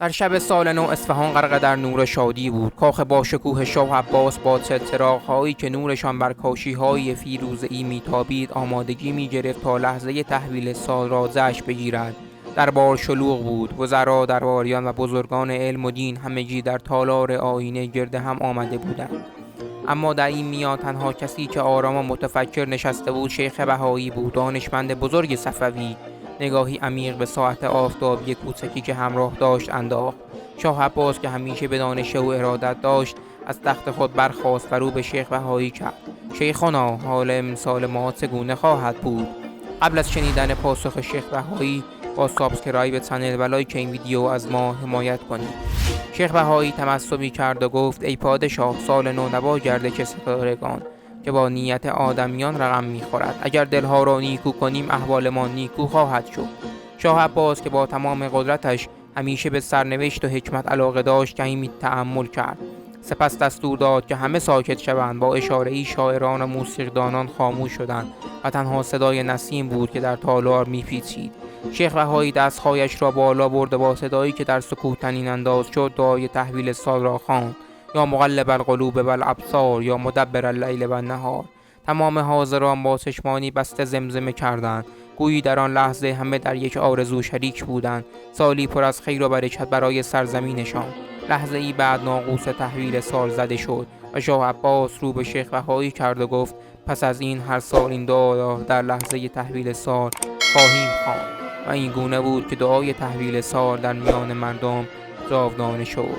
در شب سال نو اصفهان غرق در نور شادی بود. کاخ با شکوه شاه عباس با چراغ‌هایی که نورشان بر کاشی‌های فیروزه‌ای میتابید آمادگی می‌گرفت تا لحظه تحویل سال را جشن بگیرد. دربار شلوغ بود. وزرا، درباریان و بزرگان علم و دین همگی در تالار آیینه گرد هم آمده بودند. اما در این میان تنها کسی که آرام و متفکر نشسته بود شیخ بهایی بود، دانشمند بزرگ صفوی. نگاهی عمیق به ساعت آفتابی کوچکی که همراه داشت انداخت. شاه عباس که همیشه به دانش و ارادت داشت از تخت خود برخاست و رو به شیخ بهایی کرد. شیخنا، حال امسال ما چگونه خواهد بود؟ قبل از شنیدن پاسخ شیخ بهایی با سابسکرایب چنل و لایک این ویدیو از ما حمایت کنید. شیخ بهایی تمسمی کرد و گفت: ای پادشاه، سال نو نوا گردش ستارگان که با نیت آدمیان رقم میخورد. اگر دلها را نیکو کنیم احوال ما نیکو خواهد شد. شاه عباس که با تمام قدرتش همیشه به سرنوشت و حکمت علاقه داشت کمی تأمل کرد. سپس دستور داد که همه ساکت شوند. با اشاره‌ای شاعران و موسیقیدانان خاموش شدند و تنها صدای نسیم بود که در تالار میپیچید. شیخ بهایی دستهایش را بالا برد و با صدایی که در سکوت طنین انداز شد دعای تحویل سال را خواند: یا مقلب القلوب والابصار یا مدبر اللیل والنهار. تمام حاضران با چشمانی بسته زمزمه کردند، گویی در آن لحظه همه در یک آرزو شریک بودند: سالی پر از خیر و برکت برای سرزمینشان. لحظه ای بعد ناقوس تحویل سال زده شد و شاه عباس رو به شیخ بهایی کرد و گفت: پس از این هر سال این دعا را در لحظه تحویل سال خواهیم خواند. و این گونه بود که دعای تحویل سال در میان مردم جاودانه شد.